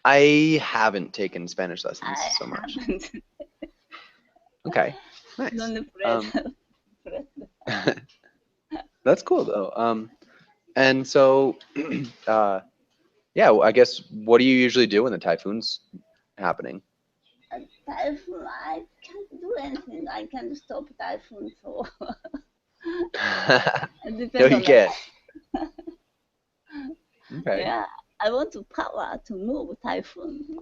I haven't taken Spanish lessons I so much. haven't. Okay, nice. Non press. That's cool though. And so, yeah, I guess what do you usually do when the typhoon's happening? Typhoon, I can't do anything. I can't stop typhoon, so it No, depends you on the can't. weather. Okay. Yeah, I want to power to move typhoon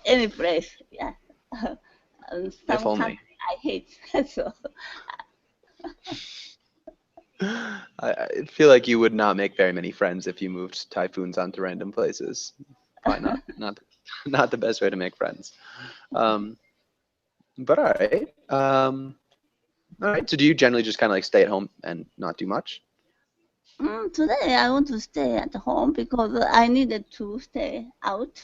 any place. Yeah, If some only. country I hate. So I feel like you would not make very many friends if you moved typhoons onto random places. Probably not not the best way to make friends. Um, but all right. All right. So do you generally just kind of like stay at home and not do much? today I want to stay at home because I needed to stay out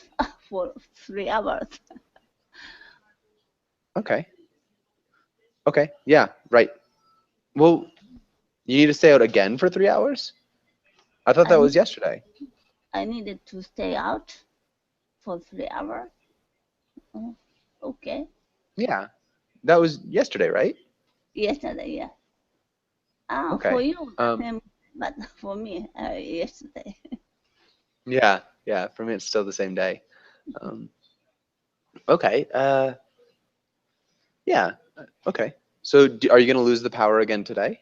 for 3 hours. Okay. Okay. Yeah. Right. Well, you need to stay out again for 3 hours? I thought I that was need yesterday. I needed to stay out for 3 hours. Oh, okay, Yeah. That was yesterday, right? yesterday, yeah. For Okay. you the Um, same, but for me, yesterday. yeah. Yeah. For me, it's still the same day. Um, okay. Yeah. Okay. So are you going to lose the power again today?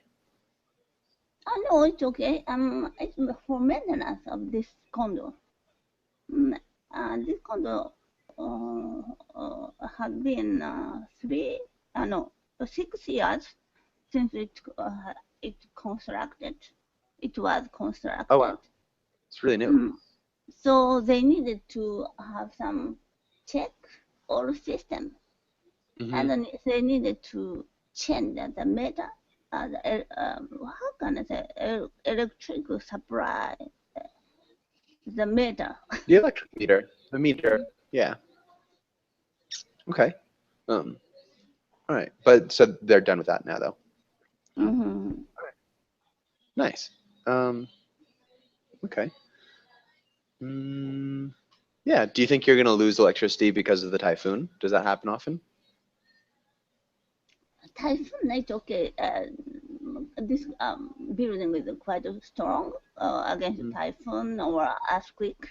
Oh no, it's okay. It's for maintenance of this condo. Mm, this condo has been no, 6 years since it constructed. It was Oh, constructed. wow. It's really new. Mm, so they needed to have some check all system, and Hmm. then they needed to change the meter. How can I say electrical supply the meter. The electric meter. The meter. Yeah. Okay. Um, all right. But so they're done with that now, though. Mm-hmm. Nice. Um, okay. Mm, yeah. Do you think you're going to lose electricity because of the typhoon? Does that happen often? Typhoon is okay. This building is quite strong against Mhm. typhoon or earthquake,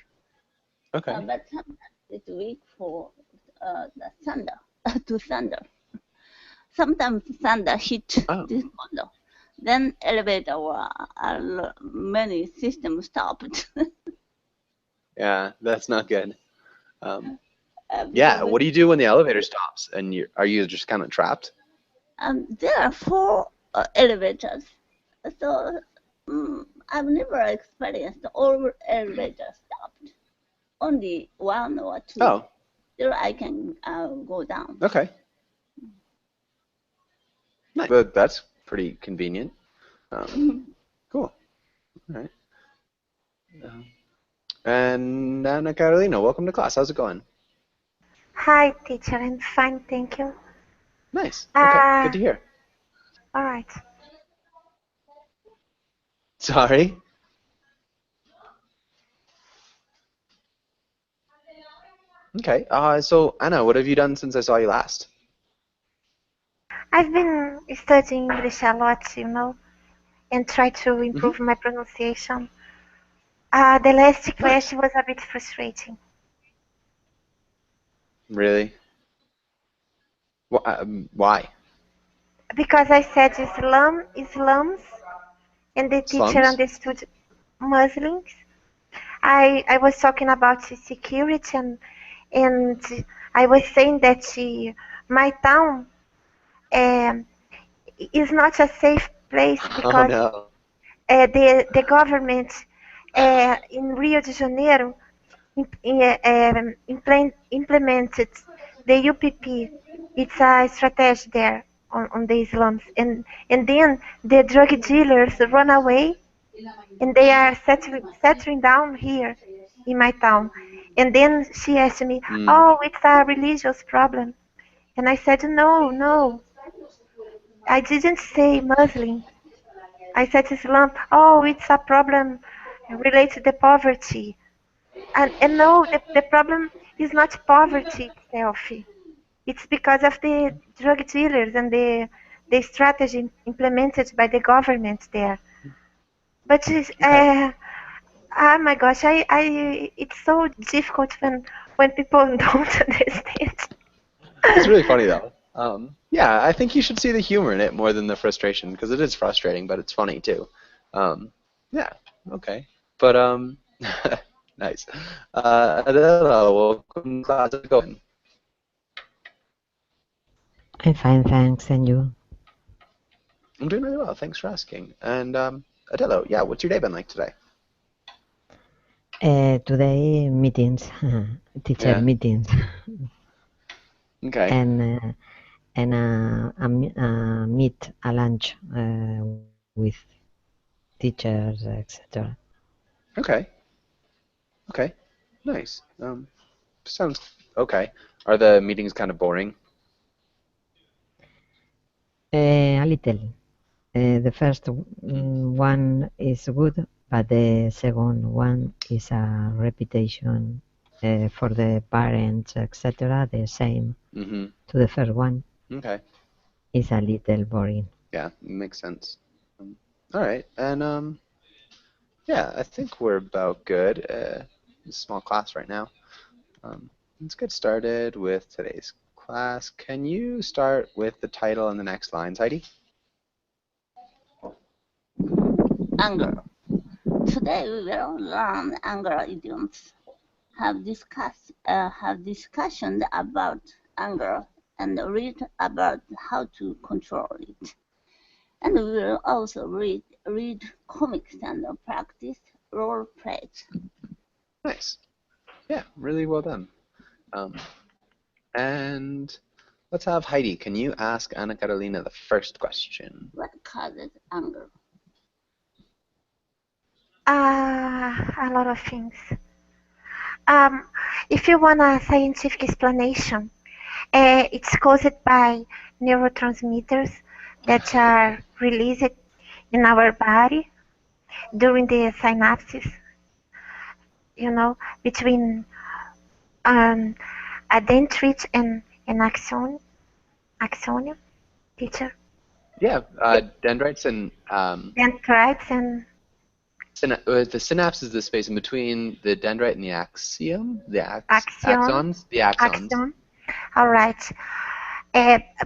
Okay. but sometimes it's weak for the thunder to thunder. Sometimes thunder hit Oh, this condo. Then elevator or many systems stopped yeah. That's not good. Um, yeah. because What do you do when the elevator stops and are you just kind of trapped? there are four elevators. So I've never experienced all elevators stopped. Only one or two. Oh, There I can go down. okay. Nice. But that's pretty convenient. Um, cool. All right. Um, and Anna Carolina, welcome to class. How's it going? Hi, teacher. I'm fine, thank you. Nice. Okay. Good Uh, to hear. all right. Sorry. Okay. So Anna, what have you done since I saw you last? I've been studying English a lot, and try to Hmm. improve my pronunciation. The last Nice. class was a bit frustrating Really? Why? because I said Islams, and the teacher Slums? understood Muslims. I was talking about security, and I was saying that my town um, is not a safe place Oh because no. the government in Rio de Janeiro implemented the UPP. It's a strategy there on the Islams, and then the drug dealers run away, and they are settling down here in my town. And then she asked me, Mm. "Oh, it's a religious problem," and I said, "No, no, I didn't say Muslim. I said Islam. Oh, it's a problem related to poverty." And no, the problem is not poverty itself. It's because of the drug dealers and the strategy implemented by the government there. But Okay. oh my gosh, it's so difficult when people don't understand. It's really funny though. Yeah, I think you should see the humor in it more than the frustration because it is frustrating, but it's funny too. Yeah, okay. But nice. Adela, welcome to class. How's it going? I'm fine, thanks. And you? I'm doing really well. Thanks for asking. And Adela, yeah, what's your day been like today? Today meetings, teacher Yeah. meetings, Okay. and meet a lunch with teachers, etc. Okay. Okay. Nice. Sounds okay. Are the meetings kind of boring? A little. The first one is good, but the second one is a repetition for the parents, etc. The same Mm-hmm. to the first one. Okay. Is a little boring. Yeah, makes sense. All right. And yeah, I think we're about good. It's a small class right now. Let's get started with today's class. Can you start with the title and the next lines, Heidi? Anger. Today we will learn anger idioms. Have discussion about anger and read about how to control it. And we will also read comics and practice role plays. Nice. Yeah, really well done. And let's have Heidi. Can you ask Anna Carolina the first question? What causes anger? A lot of things. If you want a scientific explanation, it's caused by neurotransmitters that are released in our body during the synapses, between a dendrite and an axon, teacher. Yeah, dendrites and Dendrites and the synapse is the space in between the dendrite and the axiom, the axion. axons, the axons. Axon. All right.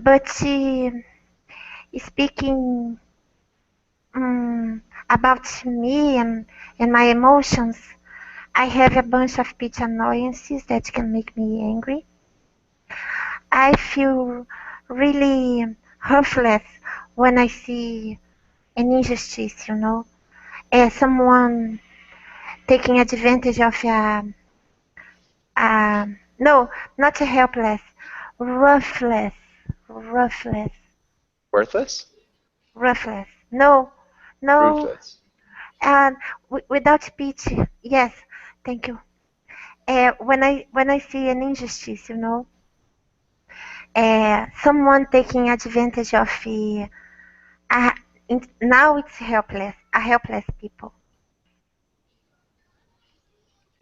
But speaking about me and my emotions, I have a bunch of pitch annoyances that can make me angry. I feel really hopeless when I see an injustice, someone taking advantage of no, not helpless, ruthless, ruthless, Worthless? ruthless. No, no, Ruthless. and without pity. Yes, thank you. When I see an injustice, someone taking advantage of uh, now it's helpless, a helpless people.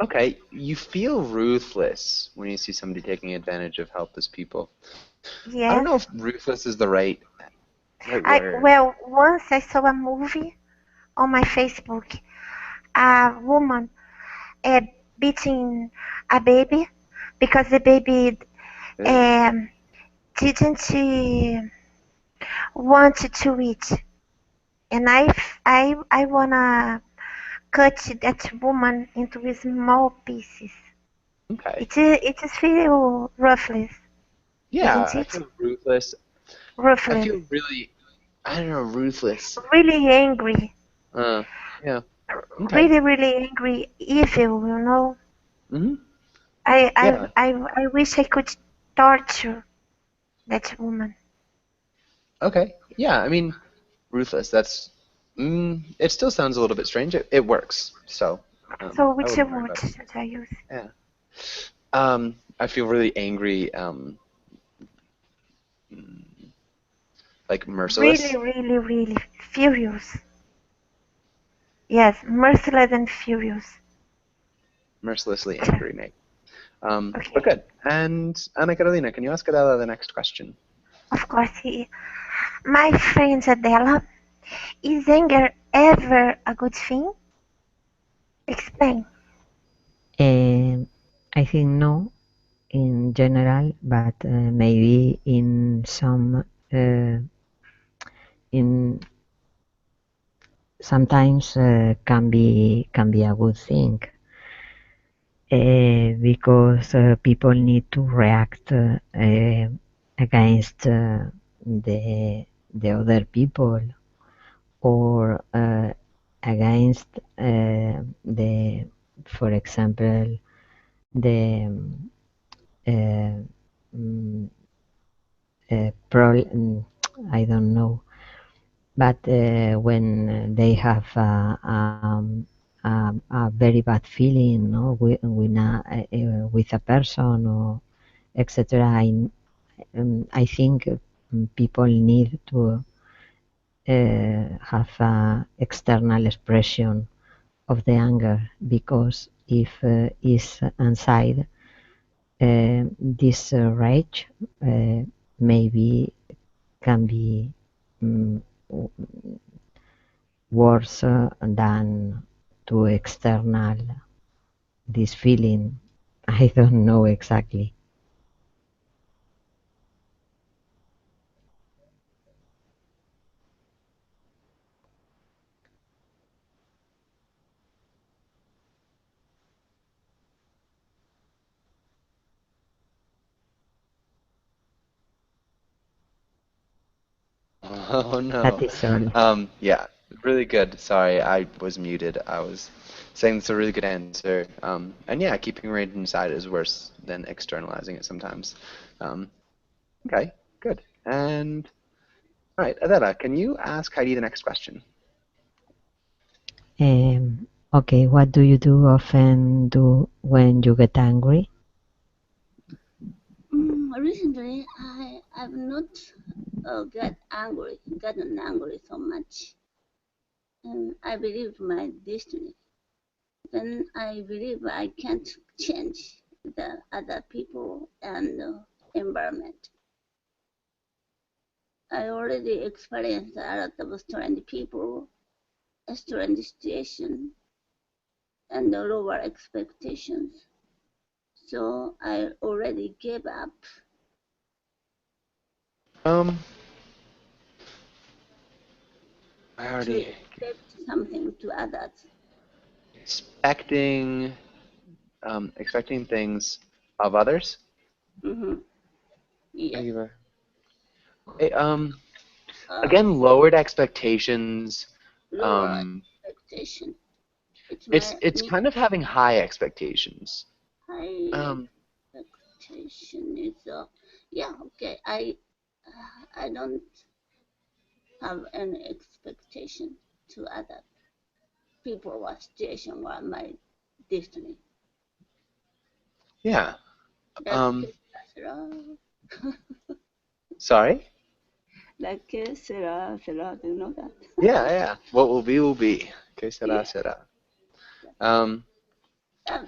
Okay, you feel ruthless when you see somebody taking advantage of helpless people. I don't Yes. know if ruthless is the right word. Well, once I saw a movie on my Facebook, a woman uh, beating a baby because the baby Yeah. didn't want to eat, and I wanna cut that woman into small pieces. Okay. It is feel ruthless, Yeah, isn't I it? feel ruthless. I Ruthless, feel really, I don't know, ruthless. really angry, Yeah. Okay. really really angry, evil. Mm-hmm. I Yeah. I I wish I could torture that woman. Okay. Yeah, I mean, ruthless. That's. It still sounds a little bit strange. It works. So. So I which wouldn't worry word about it. should I use? Yeah. I feel really angry. Mm, like merciless. Really, really, really furious. Yes, merciless and furious. mercilessly angry, maybe. Okay. But good. And Ana Carolina, can you ask Adela the next question? Of course, my friend Adela, is anger ever a good thing? Explain. I think no in general, but maybe in some in sometimes can be a good thing because people need to react against the other people or against the, for example, the uh, mm, I don't know, but when they have a very bad feeling, no, with a person or etc. I think people need to have an external expression of the anger, because if it's inside, this rage maybe can be um, worse than to external this feeling. I don't know exactly. Oh That no. is all. Yeah, really good. Sorry, I was muted. I was saying it's a really good answer. And yeah, keeping rage inside is worse than externalizing it sometimes. Um, okay, good. And all right, Adela, can you ask Heidi the next question? Okay, what do you do often do when you get angry? Recently, I've not gotten angry so much, and I believe my destiny. Then I believe I can't change the other people and environment. I already experienced a lot of strange people, a strange situation, and lower expectations. So I already gave up Um, I to already expect something to others. expecting expecting things of others. Mm-hmm. Yes. Hey, Uh, again, lowered expectations. Lower Um, expectation. It's it's kind of having high expectations. high Um, expectation is yeah, okay. I don't have any expectation to other people or situation or my destiny. yeah. Like Um, Sarah, sorry. like Sarah, do you know that? Yeah, yeah. What will be will be. Que Yeah. será, será. Um,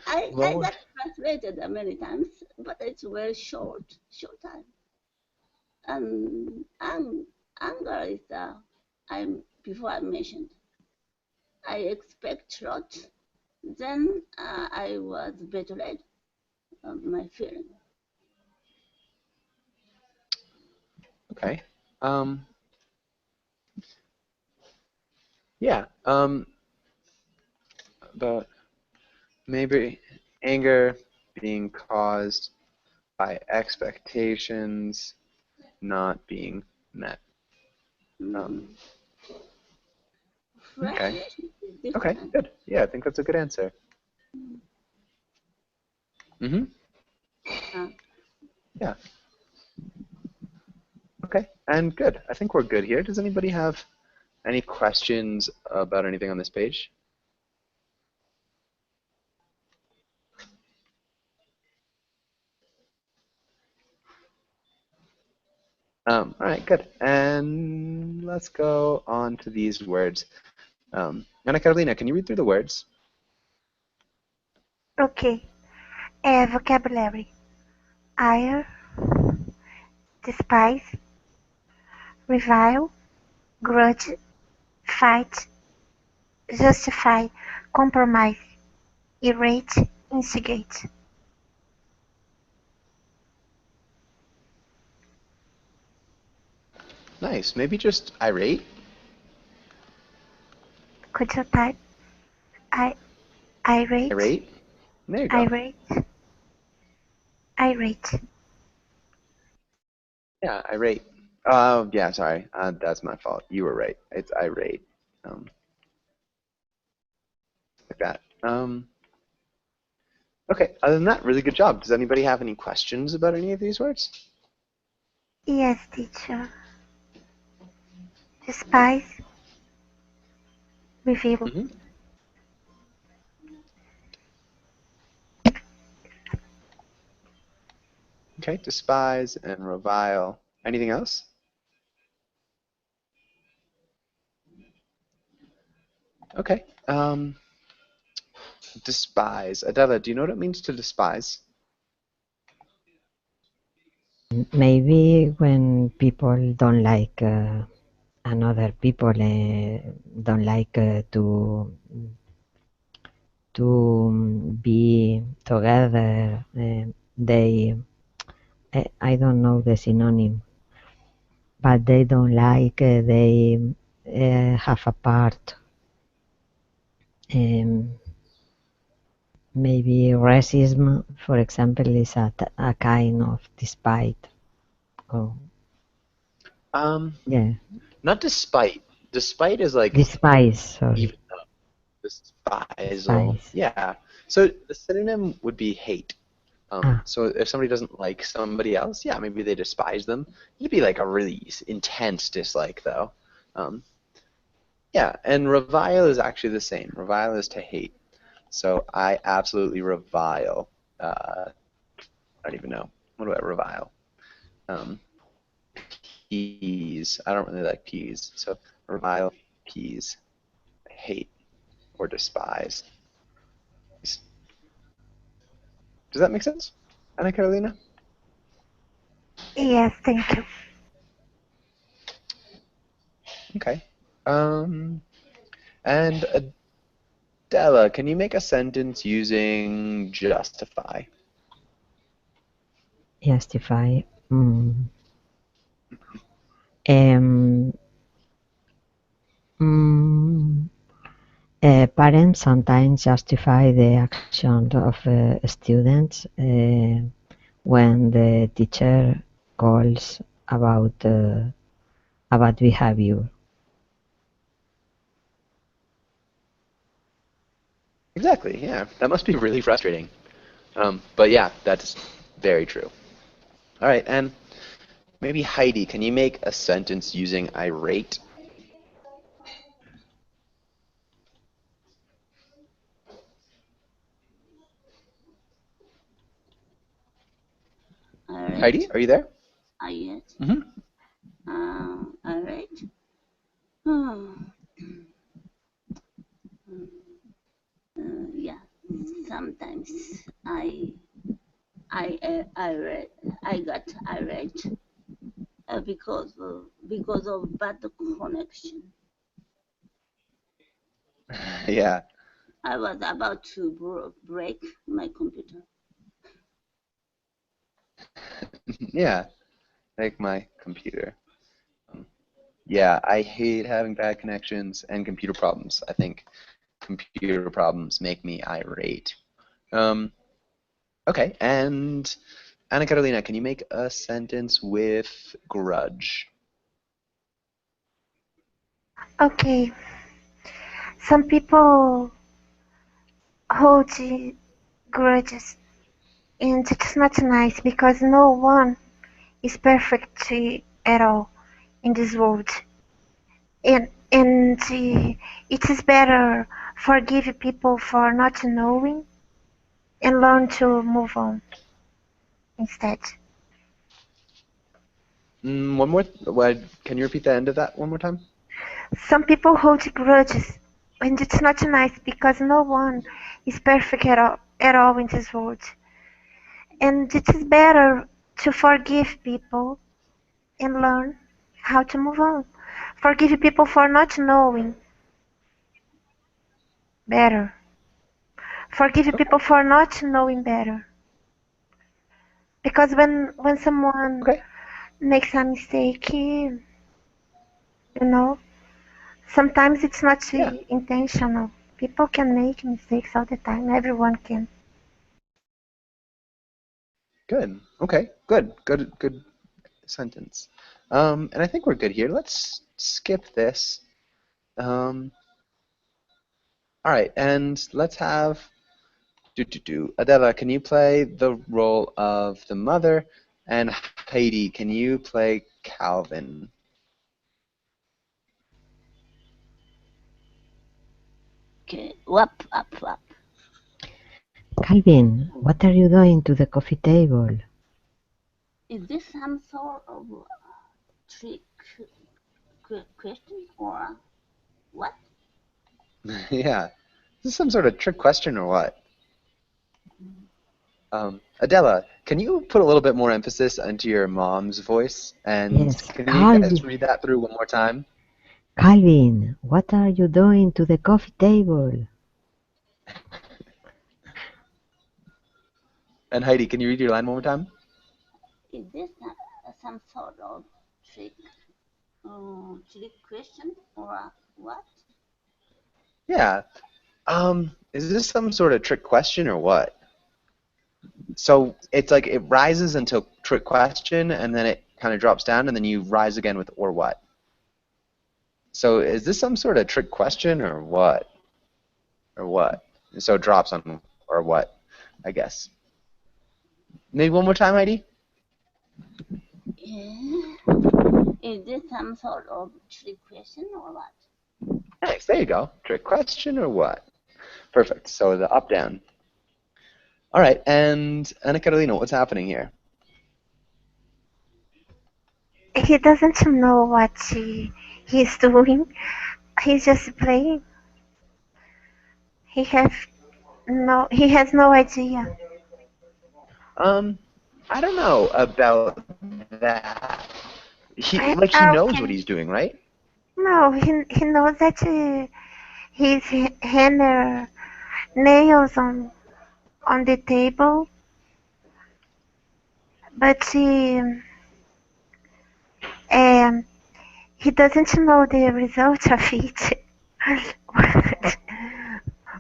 I lowered. got frustrated many times, but it's very short time. Anger is before I mentioned. I expect a lot. Then I was betrayed of my feeling. Okay. Um, yeah. But maybe anger being caused by expectations not being met. Um, Mm. okay. Frustration is Okay. different. Good. Yeah, I think that's a good answer. Mm-hmm. Uh, Yeah. Okay. And good. I think we're good here. Does anybody have any questions about anything on this page? All right, good. And let's go on to these words. Ana Carolina, can you read through the words? Okay. Vocabulary. Ire, despise, revile, grudge, fight, justify, compromise, irate, instigate. Nice. Maybe just irate? Could you type irate, Irate? There you go. irate, irate? Yeah, irate. Yeah, sorry. That's my fault. You were right. It's irate. Like that. Okay, other than that, really good job. Does anybody have any questions about any of these words? Yes, teacher. Despise, review. Mm-hmm. Okay, despise and revile. Anything else? Okay. Despise. Adela, do you know what it means to despise? Maybe when people don't like another people, don't like to be together, they I don't know the synonym, but they don't like they have a part. Maybe racism, for example, is a kind of despite. Oh, yeah, Not despite. Despite is like despise. Sorry, even despise. despise. Yeah. So the synonym would be hate. So if somebody doesn't like somebody else, yeah, maybe they despise them. It'd be like a really intense dislike, though. Yeah, and revile is actually the same. Revile is to hate. So I absolutely revile. I don't even know. What do I revile? Peas. I don't really like peas. So revile, peas, hate, or despise. Does that make sense, Ana Carolina? Yes, thank you. Okay. And Adela, can you make a sentence using justify? Justify. Parents sometimes justify the action of students when the teacher calls about behavior. Exactly, yeah. That must be really frustrating. But yeah, that's very true. All right, and maybe Heidi, can you make a sentence using irate? Alright. Heidi, are you there? Yes. Mm-hmm. Alright. Yeah. Sometimes I got irate because of bad connection. Yeah. I was about to break my computer. Yeah, like my computer. Yeah, I hate having bad connections and computer problems. I think computer problems make me irate. Okay, and Ana Carolina, can you make a sentence with grudge? Okay. Some people hold grudges, and it's not nice because no one is perfect at all in this world. And it is better forgive people for not knowing and learn to move on instead. One more. Can you repeat the end of that one more time? Some people hold grudges, and it's not nice because no one is perfect at all at all in this world. And it is better to forgive people and learn how to move on. Forgive people for not knowing better. Forgive Okay. people for not knowing better. Because when someone Okay. makes a mistake, sometimes it's not Yeah. intentional. People can make mistakes all the time. Everyone can. Good. Okay. Good. Good sentence. And I think we're good here. Let's skip this. All right, and let's have Adela, can you play the role of the mother? And Heidi, can you play Calvin? Okay, wap, wap, wap. Calvin, what are you doing to the coffee table? Is this some sort of trick question or what? Yeah. Is this some sort of trick question or what? Adela, can you put a little bit more emphasis into your mom's voice? And Yes, can you guys Calvin. read that through one more time? Calvin, what are you doing to the coffee table? And Heidi, can you read your line one more time? Is this some sort of trick question or what? Yeah. Is this some sort of trick question or what? So it's like it rises until trick question, and then it kind of drops down, and then you rise again with or what. So is this some sort of trick question or what? Or what? So it drops on or what, I guess. Maybe one more time, Heidi? Yeah. Is this some sort of trick question or what? Nice, there you go. Trick question or what? Perfect. So the up, down. All right, and Ana Carolina, what's happening here? He doesn't know what he's doing. He's just playing. He has no idea. I don't know about that. He he How knows what can he's doing, right? no? He knows that he's hammer nails on the table, but um, he doesn't know the result of it.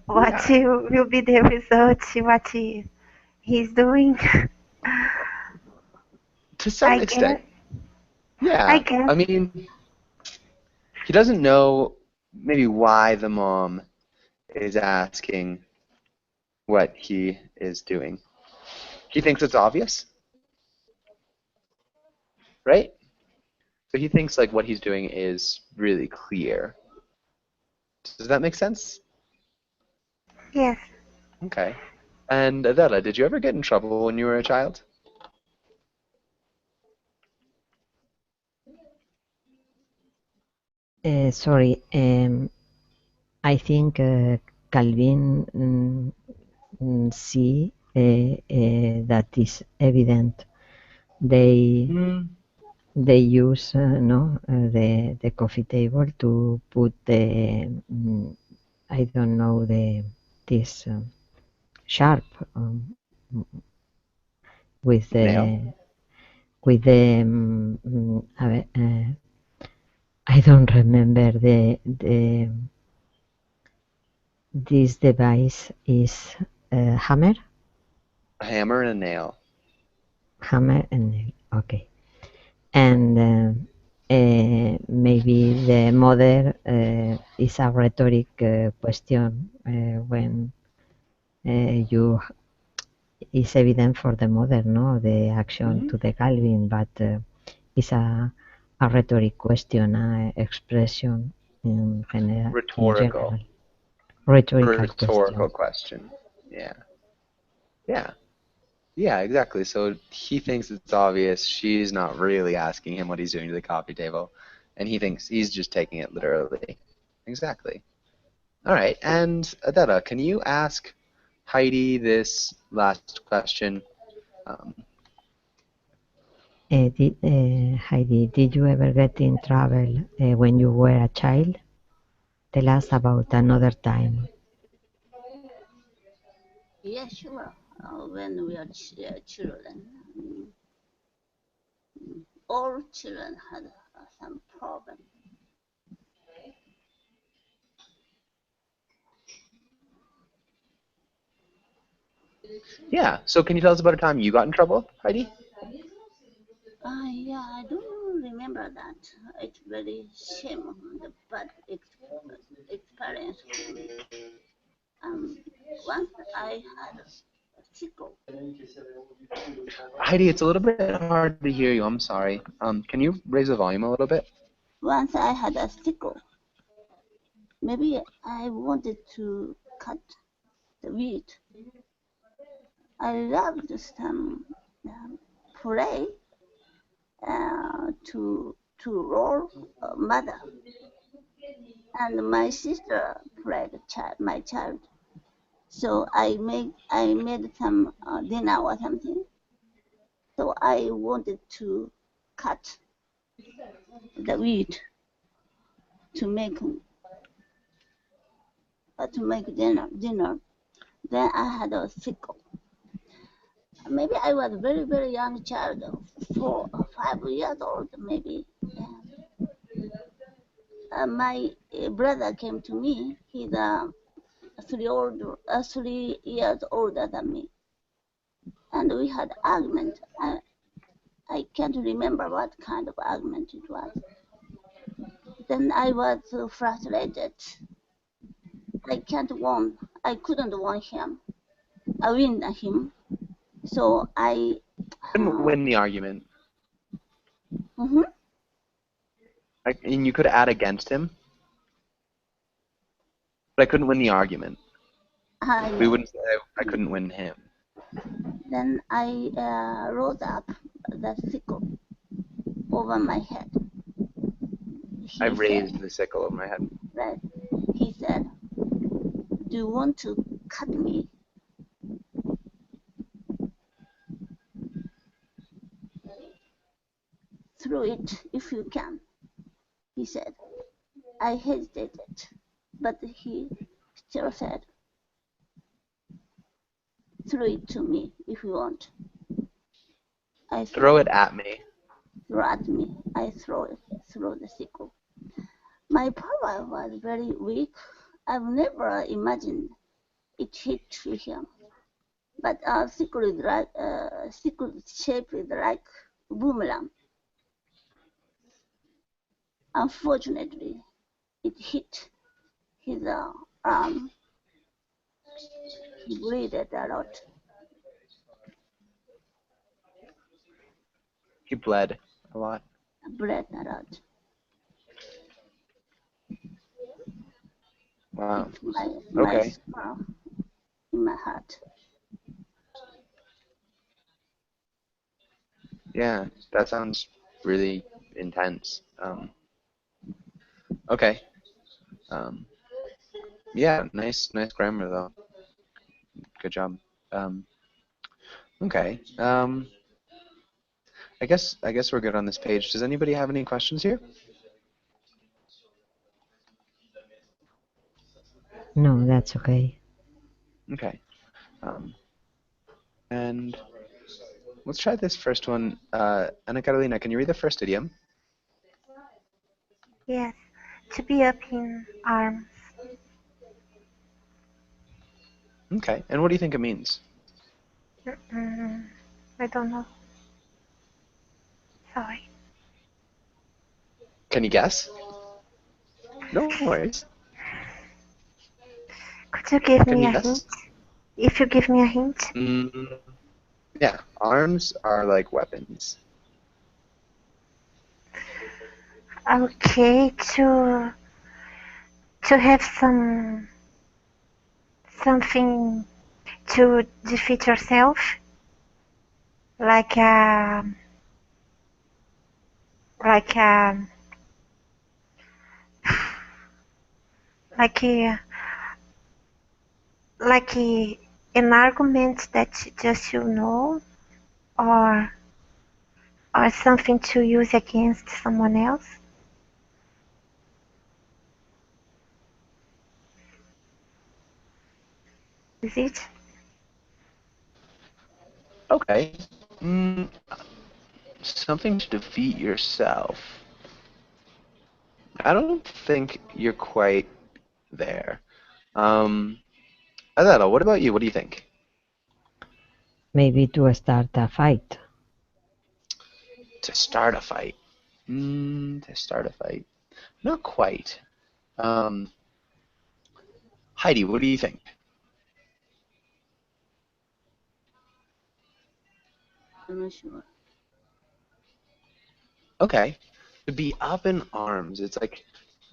What Yeah, will be the result? What he's doing? to I some guess. extent. I Yeah, guess. I mean, he doesn't know maybe why the mom is asking what he is doing. He thinks it's obvious, right? So he thinks like what he's doing is really clear. Does that make sense? Yes. Okay. And Adela, did you ever get in trouble when you were a child? Sorry, I think Calvin see that is evident. They Mm, they use the coffee table to put the I don't know this sharp with nail. I don't remember the this device is hammer A hammer and a nail. hammer and nail. Okay. And maybe the mother is a rhetoric question when you is evident for the mother, no, the action Hmm. to the Calvin, but it's a rhetoric question, expression in Rhetorical. general, rhetorical Rhetorical question. question. Yeah. Yeah. Yeah, exactly. So he thinks it's obvious. She's not really asking him what he's doing to the coffee table. And he thinks he's just taking it literally. Exactly. All right. And Adela, can you ask Heidi, this last question. Heidi, did you ever get in trouble when you were a child? Tell us about another time. Yeah, sure. When we are children, all children had some problem. Yeah, so can you tell us about a time you got in trouble, Heidi? Yeah, I don't remember that. It's very shame, the bad experience for me. Once I had a sickle. Heidi, it's a little bit hard to hear you. I'm sorry. Can you raise the volume a little bit? Once I had a sickle. Maybe I wanted to cut the wheat. I loved some play to roll mother, and my sister played my child. So I made some dinner or something. So I wanted to cut the wheat to make dinner. Then I had a sickle. Maybe I was a very, very young child, 4 or 5 years old, maybe. My brother came to me. He's 3 years older than me, and we had argument. I can't remember what kind of argument it was. Then I was frustrated. I couldn't win him. I win him. So I Couldn't win the argument. mhm. And you could add against him, but I couldn't win the argument. We Yeah. wouldn't say I couldn't win him. Then I rolled up the sickle over my head. I He raised said, the sickle over my head. right. He said, "Do you want to cut me?" Through it if you can, he said. I hesitated, but he still said, "Throw it to me if you want." I Throw it at me. throw at me. I throw the sickle. My power was very weak. I've never imagined it hit to him. But our sickle shape is like boomerang. Unfortunately, it hit his arm. He bleeded a lot. He bled a lot. Bled a lot. Wow. It's my Okay. scar in my heart. Yeah, that sounds really intense. Okay. Yeah, nice grammar though. Good job. Okay. I guess we're good on this page. Does anybody have any questions here? No, that's okay. Okay. And let's try this first one. Ana Carolina, can you read the first idiom? Yes, to be up in arms. Okay. And what do you think it means? I don't know. Sorry. Can you guess? No worries. Could you give Can me you a guess? hint? If you give me a hint. Yeah, arms are like weapons. Okay, to have something to defeat yourself, like like a like a like an argument that just you know, or something to use against someone else? Is it? Okay. Mm, something to defeat yourself. I don't think you're quite there. Adela, what about you? What do you think? Maybe to start a fight. To start a fight. To start a fight. Not quite. Heidi, what do you think? I'm not sure. Okay. To be up in arms. It's like,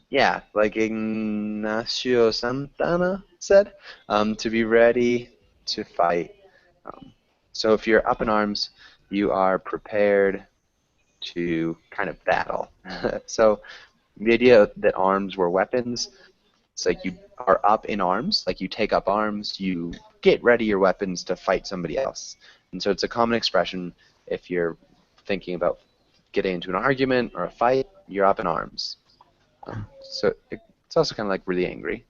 yeah, like Ignacio Santana said, to be ready to fight. So if you're up in arms, you are prepared to kind of battle. So the idea that arms were weapons, it's like you are up in arms, like you take up arms, you get ready your weapons to fight somebody else. And so it's a common expression if you're thinking about getting into an argument or a fight, you're up in arms. So it's also kind of like really angry.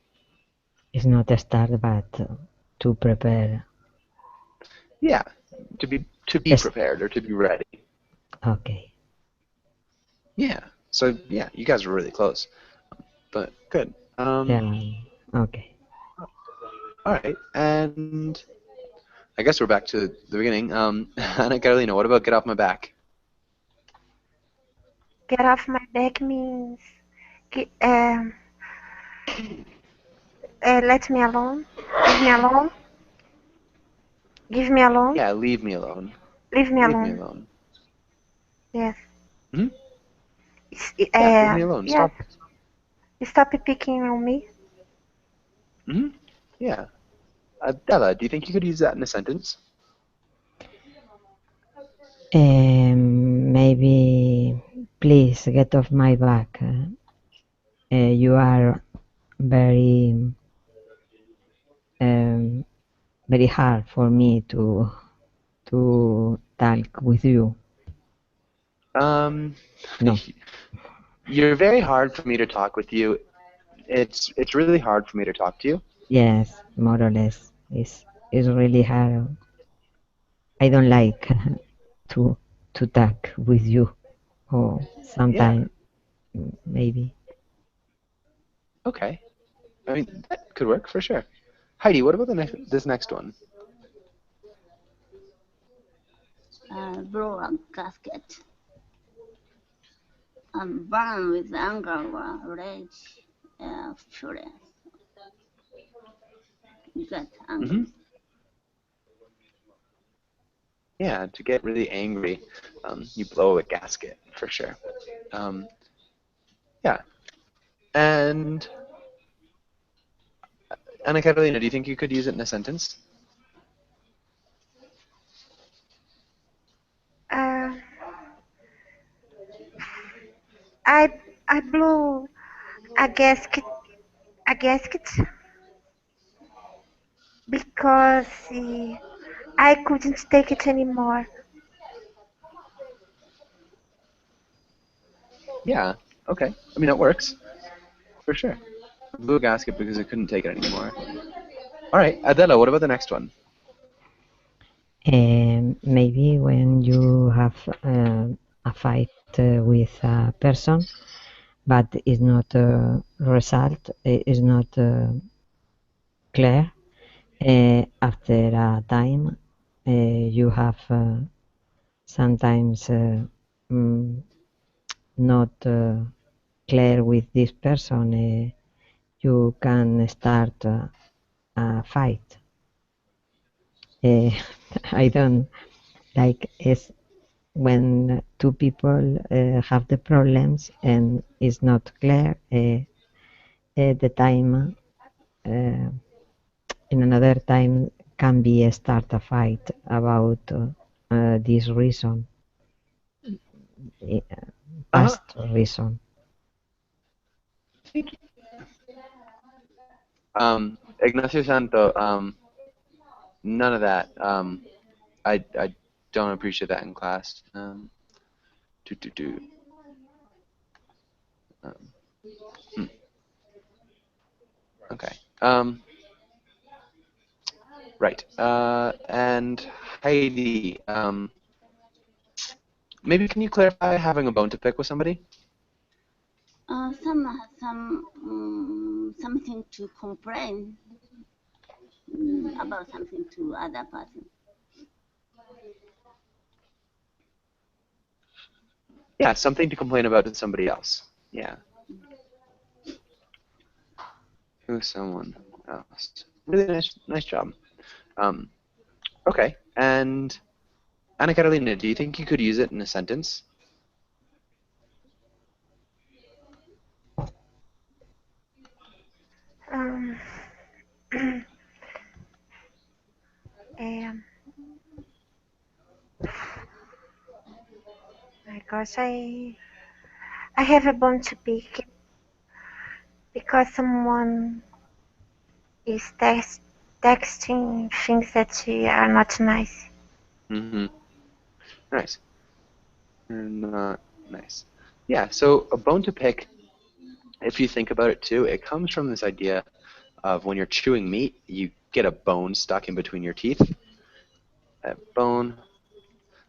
It's not a start, but to prepare. Yeah, to be Yes. prepared or to be ready. Okay. Yeah. So yeah, you guys were really close, but good. Yeah. Okay. All right, and I guess we're back to the beginning. Ana Carolina, what about get off my back? Get off my back means let me alone. Leave me alone. Give me alone. Yeah, leave me alone. Leave me Leave me alone. alone. Yes. Hmm? Yeah, leave me alone. Yes. Stop. Stop picking on me. Yeah. Della, do you think you could use that in a sentence? Maybe please get off my back. You are very very hard for me to talk with you. No. You're very hard for me to talk with you. It's really hard for me to talk to you. Yes, more or less. It's really hard. I don't like to talk with you, or sometimes maybe. Okay. I mean, that could work for sure. Heidi, what about this next one? Blow a gasket. I'm burned with anger, rage, fury. You get angry. Yeah, to get really angry, you blow a gasket for sure. Yeah. And Ana Carolina, do you think you could use it in a sentence? I blew a gasket because I couldn't take it anymore. Yeah. Okay. I mean, that works for sure. Blew a gasket because it couldn't take it anymore. All right, Adela, what about the next one? Maybe when you have a fight with a person, but it's not result, is not clear. After a time, you have sometimes not clear with this person. You can start a fight. I don't like it's when two people have the problems and it's not clear. The time in another time can be a start a fight about this reason, past reason. Ignacio Santo, none of that. I don't appreciate that in class. Do do do. Um, hmm, okay. Right. And Heidi, maybe can you clarify having a bone to pick with somebody? Some has something to complain about something to other person. Yeah, something to complain about to somebody else. Yeah. To someone else. Really nice job. Okay. And Anna Carolina, do you think you could use it in a sentence? Um, um, my gosh, I have a bone to pick because someone is texting things that are not nice. Mm-hmm. Nice. Not nice. Yeah, so a bone to pick, if you think about it too, it comes from this idea of when you're chewing meat, you get a bone stuck in between your teeth. A bone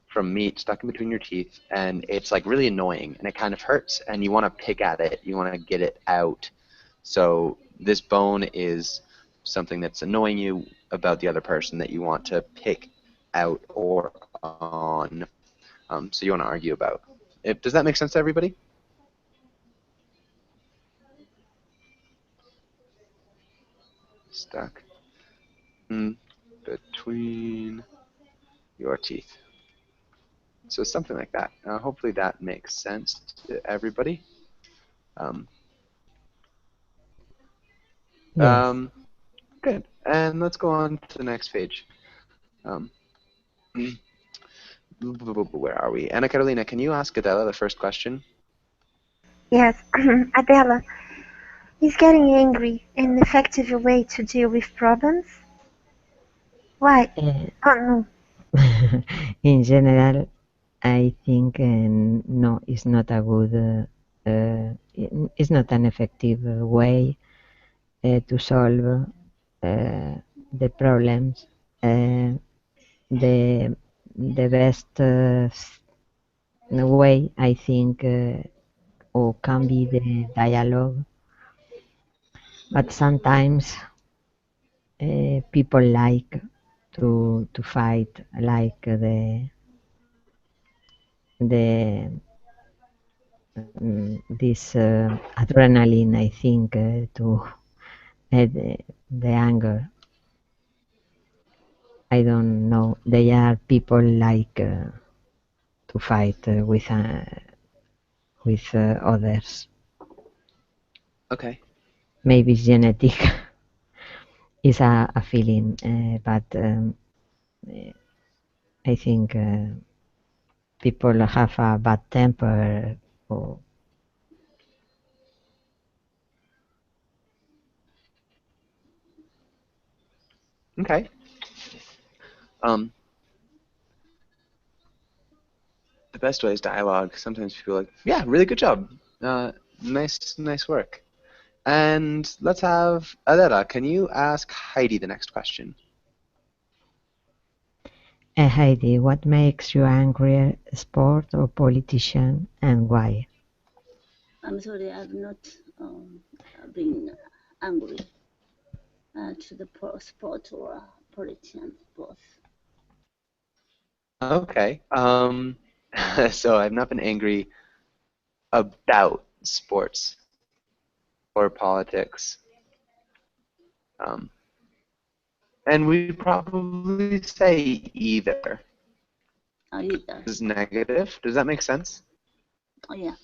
from meat stuck in between your teeth, and it's like really annoying, and it kind of hurts, and you want to pick at it. You want to get it out. So this bone is something that's annoying you about the other person that you want to pick out or on. So you want to argue about. Does that make sense to everybody? Stuck in between your teeth. So something like that. Hopefully that makes sense to everybody. Yes. Good. And let's go on to the next page. Where are we? Anna Carolina, can you ask Adela the first question? Yes, Adela, is getting angry an effective way to deal with problems? Why? Uh, Oh no. in general, I think no, it's not a good, it's not an effective way to solve the problems. The the best way, I think, or can be the dialogue, but sometimes people like to fight, like the this adrenaline, I think, to the anger. I don't know. They are people like to fight with others. Okay. Maybe it's genetic. It's a feeling, but I think people have a bad temper. Or, Okay. Um, the best way is dialogue. Sometimes people are like, yeah, really good job. Nice work. And let's have Adela. Can you ask Heidi the next question? Heidi, what makes you angrier, sport or politician, and why? I'm sorry, I've not been angry to the sport or politicians both. Okay. So I've not been angry about sports or politics. Um, and we'd probably say either. Either. Is negative. Does that make sense? Oh yeah.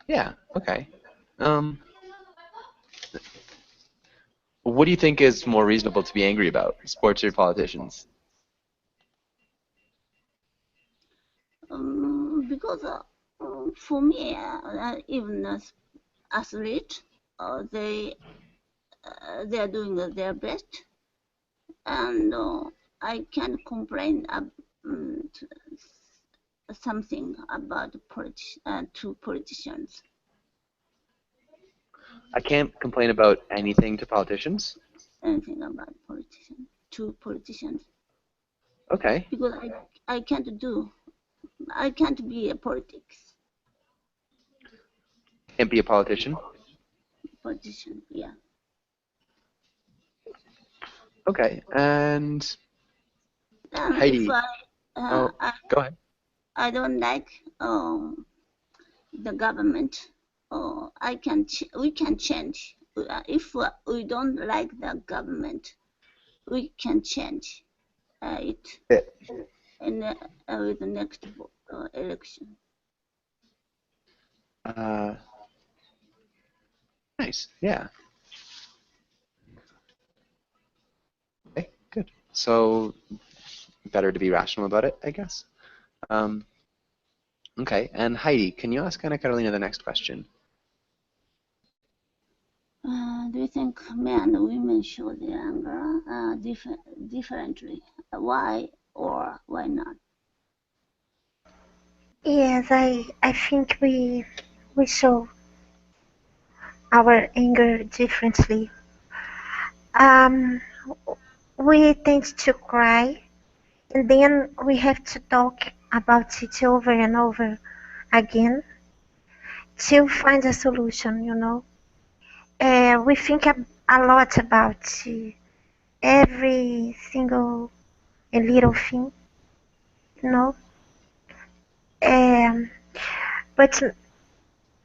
Yeah. Okay. Um, what do you think is more reasonable to be angry about, sports or politicians? Because for me, even as athlete, they they are doing their best, and I can't complain something about to politicians. I can't complain about anything to politicians. Anything about politicians. Okay. Because I can't be a politics. Can't be a politician. Politician, yeah. Okay, and Heidi. If go ahead. I don't like the government. We can change. If we don't like the government, we can change it with the next election. Nice. Yeah. Okay, good. So better to be rational about it, I guess. Okay, and Heidi, can you ask Ana Carolina the next question? Do you think men and women show their anger differently? Why or why not? Yes, I think we show our anger differently. We tend to cry, and then we have to talk about it over and over again to find a solution, you know. We think a lot about every single little thing, you know. But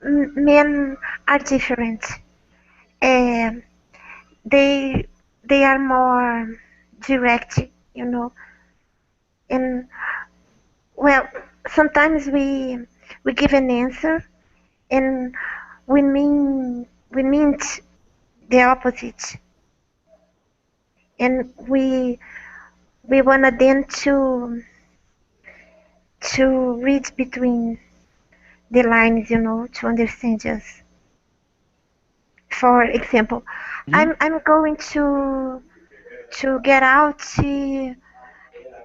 men are different. They are more direct, you know. And well, sometimes we give an answer, and we mean the opposite, and we wanna then to read between the lines, you know, to understand us. For example, I'm going to get out.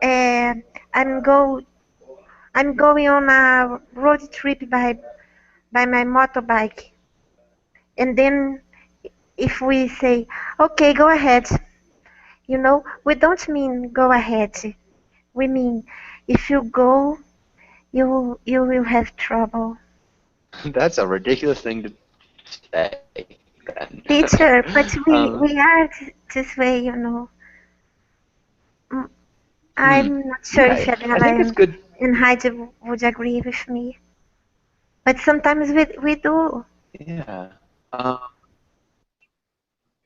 I'm going on a road trip by my motorbike, and then if we say, okay, go ahead, you know, we don't mean go ahead. We mean if you go, you will have trouble. That's a ridiculous thing to say. Teacher, but we are this way, you know. I'm not sure if Adela and Heidi would agree with me, but sometimes we do. Yeah.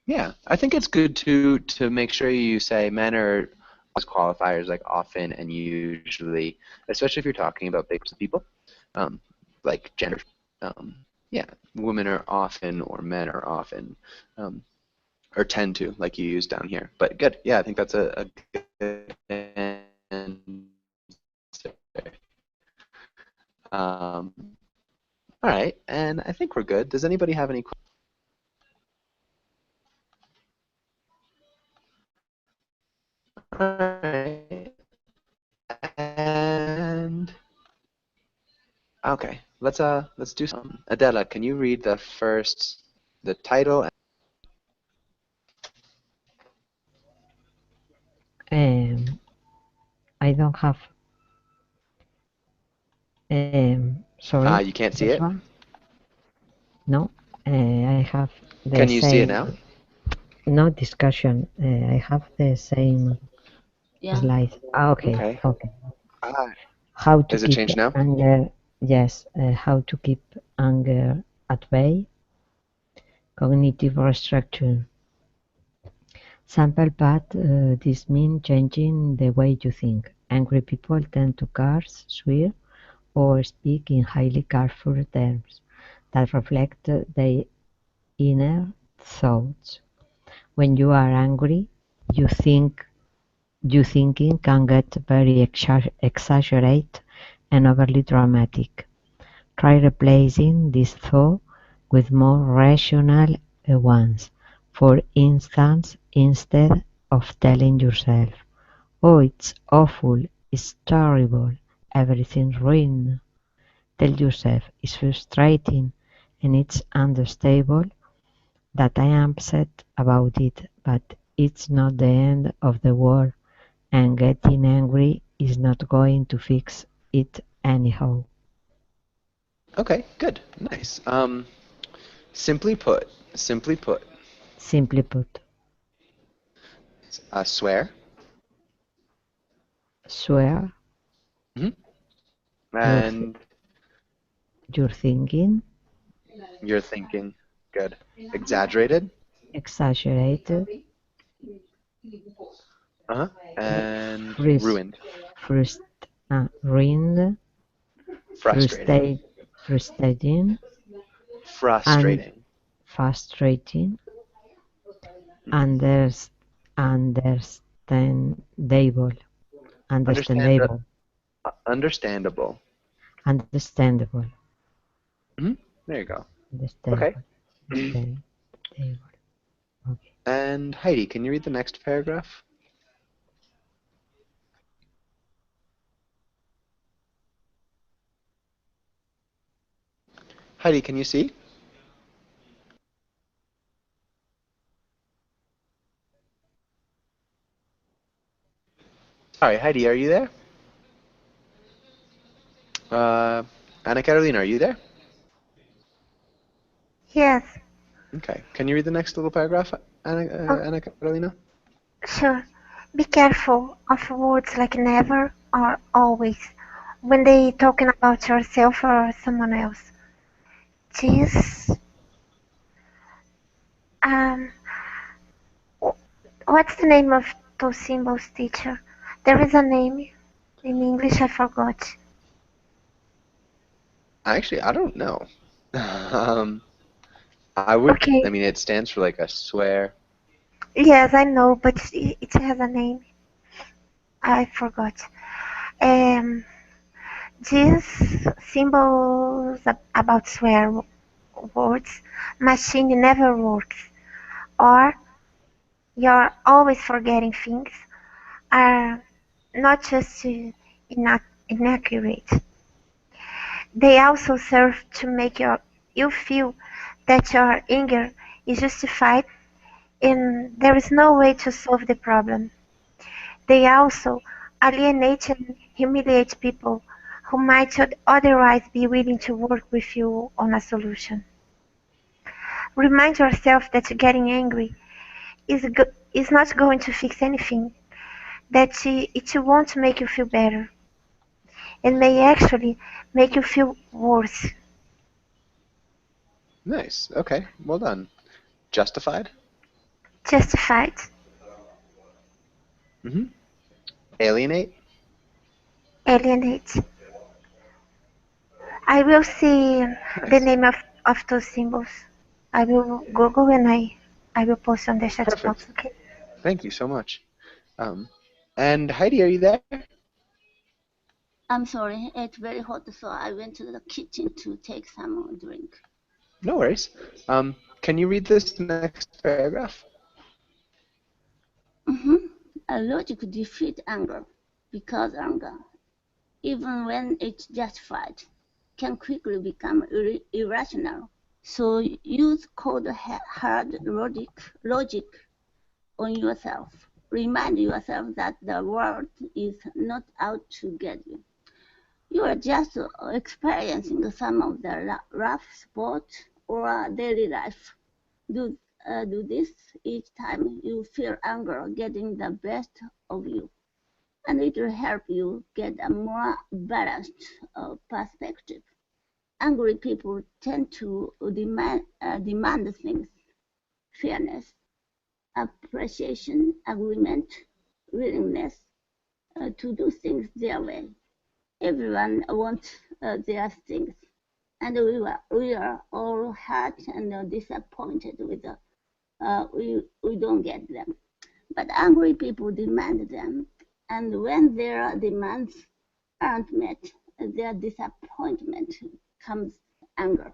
Yeah, I think it's good to make sure you say men are as qualifiers like often and usually, especially if you're talking about big groups of people, like gender. Yeah, women are often or men are often, or tend to, like you use down here. But good, yeah, I think that's a good answer. All right, and I think we're good. Does anybody have any questions? All right. And okay, let's do some. Adela, can you read the title? I don't have. Sorry. You can't see it? One? No, I have the Can you same. see it now? No discussion. I have the same slide. Okay. How to Does it keep change now? anger? Yes. How to keep anger at bay? Cognitive restructure. Sample path. This means changing the way you think. Angry people tend to curse, swear, or speak in highly careful terms that reflect their inner thoughts. When you are angry, your thinking can get very exaggerated and overly dramatic. Try replacing this thought with more rational ones. For instance, instead of telling yourself, "Oh, it's awful, it's terrible, everything's ruined," tell yourself, "It's frustrating and it's understandable that I am upset about it, but it's not the end of the world, and getting angry is not going to fix it anyhow." Okay, good, nice. Simply put, simply put. Simply put, Swear. swear Hmm. your, th- And your thinking, you're thinking. Good. Exaggerated. exaggerated, Uh-huh. And frus- ruined. ruined, Frustrating. frustrating, and Frustrating. frustrating, Mhm. unders, understandable, Understand. understandable, Understandable. understandable, Hmm. There you go. Okay. understandable, understandable. Okay. And Heidi, can you read the next paragraph? Heidi, can you see? Sorry, Heidi, are you there? Uh, Anna Carolina, are you there? Yes, Okay. Can you read the next little paragraph, oh, Anna Carolina? sure. Be careful of words like never or always when they talking about yourself or someone else. This, um, what's the name of those symbols, teacher? There is a name in English, I forgot. Actually, I don't know. I would. I Okay, mean, it stands for like a swear. yes, I know, but it has a name. I forgot. Um, these symbols about swear words, machine never works, or you're always forgetting things, are not just inaccurate. They also serve to make you feel that your anger is justified and there is no way to solve the problem. They also alienate and humiliate people who might otherwise be willing to work with you on a solution. Remind yourself that getting angry is not going to fix anything, that it won't make you feel better, and may actually make you feel worse. Nice. Okay. Well done. Justified. Justified. Mm-hmm. Alienate. Alienate. I will see the Nice. name of those symbols. I will Google and I will post on the chat box, Perfect. okay? Thank you so much. Um, and Heidi, are you there? I'm sorry, it's very hot, so I went to the kitchen to take some drink. No worries. Can you read this next paragraph? A logic defeats anger, because anger, even when it's justified, can quickly become irrational. So use cold hard logic on yourself. Remind yourself that the world is not out to get you. You are just experiencing some of the rough spots or daily life. Do, do this each time you feel anger getting the best of you, and it will help you get a more balanced perspective. Angry people tend to demand things: fairness, appreciation, agreement, willingness to do things their way. Everyone wants their things, and we are all hurt and disappointed with we don't get them. But angry people demand them, and when their demands aren't met, their disappointment comes anger.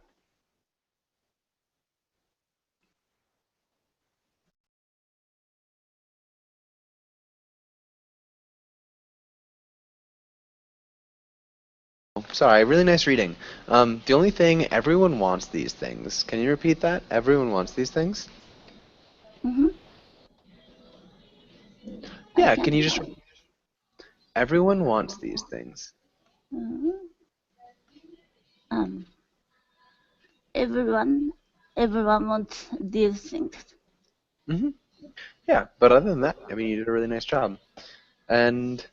Sorry, really nice reading. The only thing, everyone wants these things. Can you repeat that? Everyone wants these things? Mm-hmm. Yeah, can you just... Everyone wants these things. Mm-hmm. Um, everyone wants these things. Hmm. Yeah, but other than that, I mean, you did a really nice job. And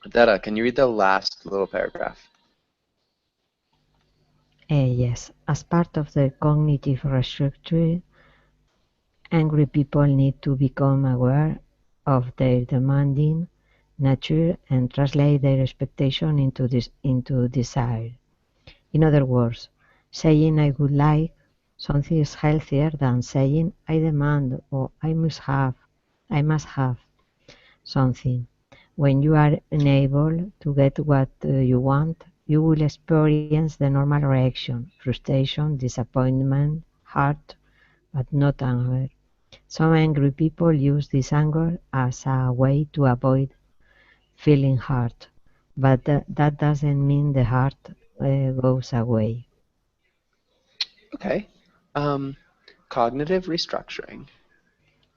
Dada, can you read the last little paragraph? Yes, as part of the cognitive restructuring, angry people need to become aware of their demanding nature and translate their expectation into desire. In other words, saying I would like something is healthier than saying I demand or I must have something. When you are unable to get what you want, you will experience the normal reaction: frustration, disappointment, hurt, but not anger. Some angry people use this anger as a way to avoid feeling hurt, but that doesn't mean the hurt goes away. Okay. Cognitive restructuring.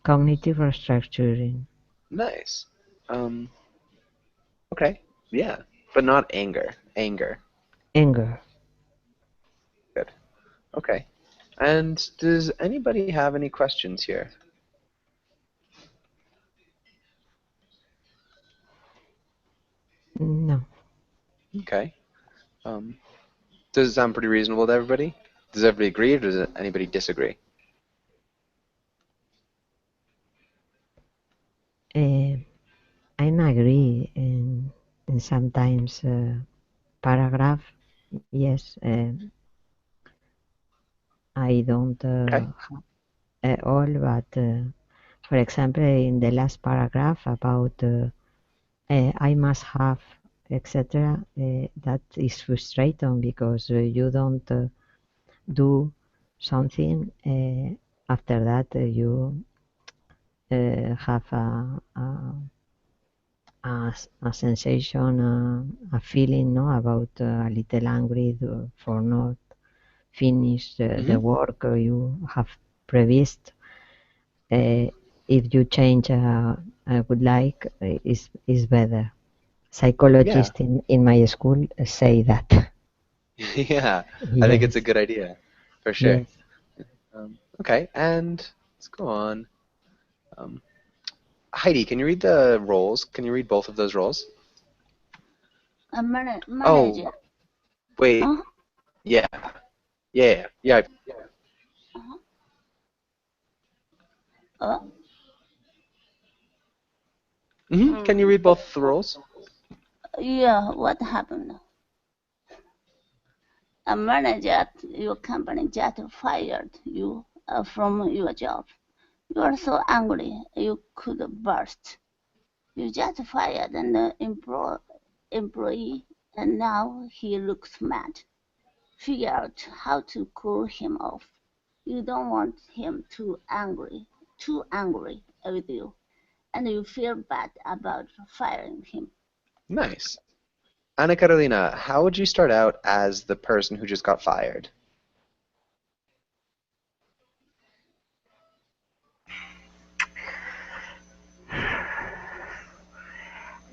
Cognitive restructuring. Nice. Okay. Yeah, but not anger. Anger. Anger. Good. Okay. And does anybody have any questions here? No. Okay. Does it sound pretty reasonable to everybody? Does everybody agree, or does anybody disagree? I agree in sometimes paragraph. Yes, I don't Okay. all, but for example, in the last paragraph about I must have, etc. That is frustrating because you don't do something. After that, you have a sensation, a feeling, no, about a little angry for not finish the Mm-hmm. work you have prevised. If you change, I would like is better. Yeah. Psychologists in my school say that. Yeah. I think it's a Yes, good idea, for sure. yes. Okay, and let's go on. Um, Heidi, can you read the roles? Can you read both of those roles? A Oh, manager. wait. Uh-huh. Yeah. Yeah. Yeah. Uh-huh. Uh, Mm-hmm. Can you read both the roles? yeah, what happened? A manager at your company just fired you from your job. You are so angry you could burst. You just fired an employee and now he looks mad. Figure out how to cool him off. You don't want him too angry with you, and you feel bad about firing him. Nice. Anna Carolina, how would you start out as the person who just got fired?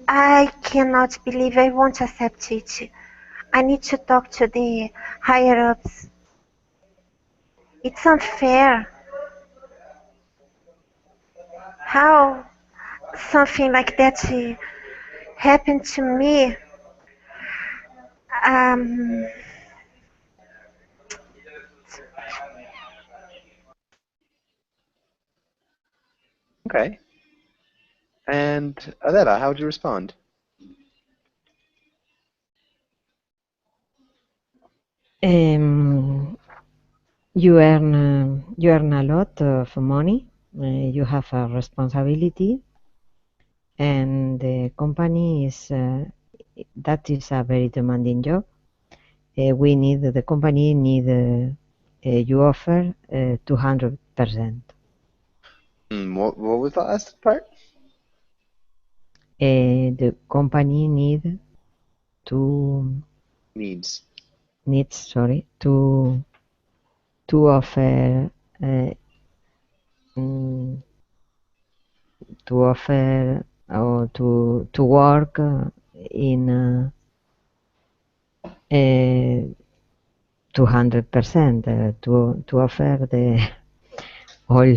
I cannot believe I won't accept it. I need to talk to the higher ups. It's unfair. How something like that happened to me. Um, Okay. And Adela, how would you respond? Um, you earn a lot of money. You have a responsibility, and the company is that is a very demanding job. The company need you offer 200%. What was the last part? The company need Needs. sorry, to offer or to work in 200%, to offer the all.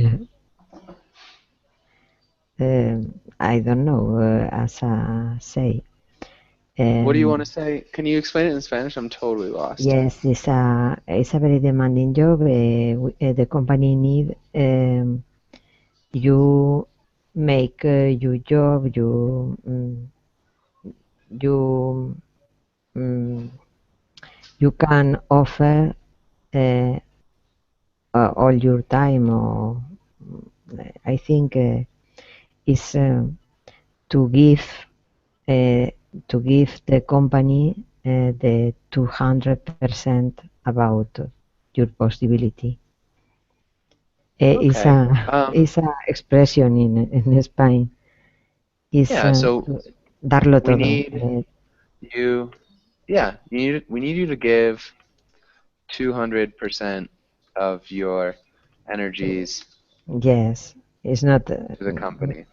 I don't know, as I say. What do you want to say? Can you explain it in Spanish? I'm totally lost. Yes, it's a very demanding job. The company need you make your job. You you can offer uh, all your time, or I think is to give uh, the company the 200% about your possibility. Okay. Is a expression in Spain. Is Yeah, so darlo we todo. need you, yeah, we need you to give 200% of your energies Yes, it's not to the company.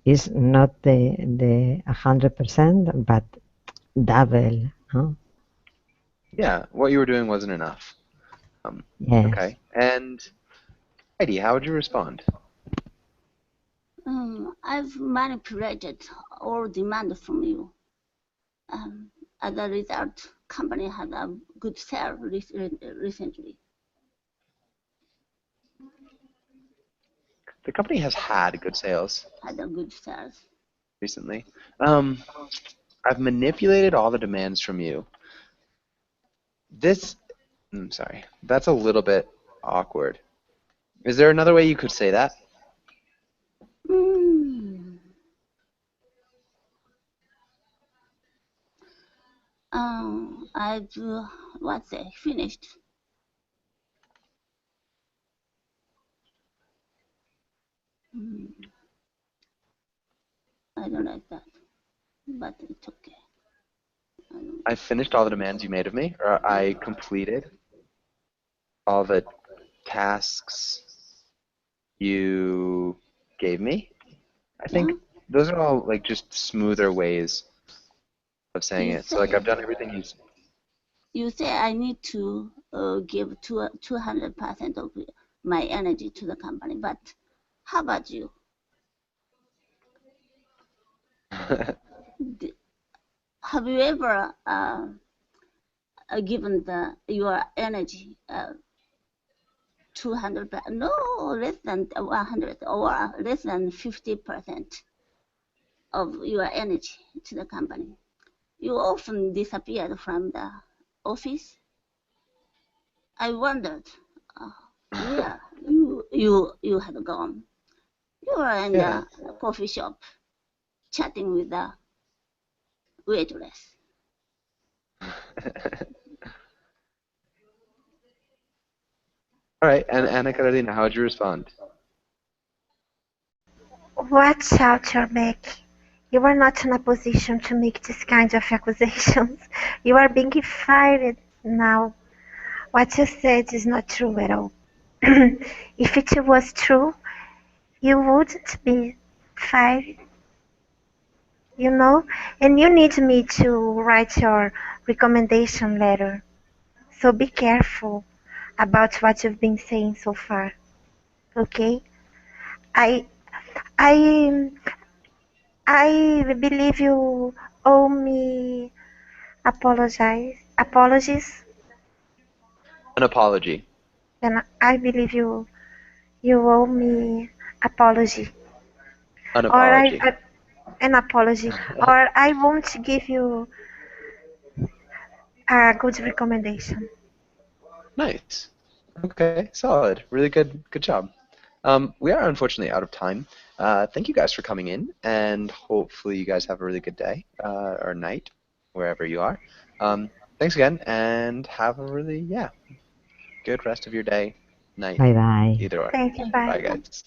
it's not the 100%, but double. Huh? Yeah, what you were doing wasn't enough. Yes. Okay. And Heidi, how would you respond? I've manipulated all demand from you. As a result, company had a good sale recently. The company has had good sales Had a good sales. recently. I've manipulated all the demands from you. I'm sorry, that's a little bit awkward. Is there another way you could say that? I've finished. I don't like that, but it's okay. I finished all the demands you made of me, or I completed all the tasks you gave me. I think those are all like just smoother ways of saying it. So like I've done everything you. You say I need to give 200% of my energy to the company, but how about you? Have you ever given your energy 200? No, less than 100 or less than 50% of your energy to the company. You often disappeared from the office. I wondered where you had gone. You were in the coffee shop chatting with the waitress. All right, and Ana Carolina, how would you respond? Watch out, Beck. You are not in a position to make this kind of accusations. You are being fired now. What you said is not true at all. If it was true, you wouldn't be fired, you know? And you need me to write your recommendation letter. So be careful about what you've been saying so far. Okay? I I I believe you owe me apologies, An apology. and I believe you owe me apology, An or apology. an apology, or I won't give you a good recommendation. Nice. Okay, solid. Really good job. We are unfortunately out of time. Thank you guys for coming in, and hopefully you guys have a really good day or night, wherever you are. Thanks again, and have a really, good rest of your day, night, Bye bye. either or. Thank you. Bye. Bye, guys.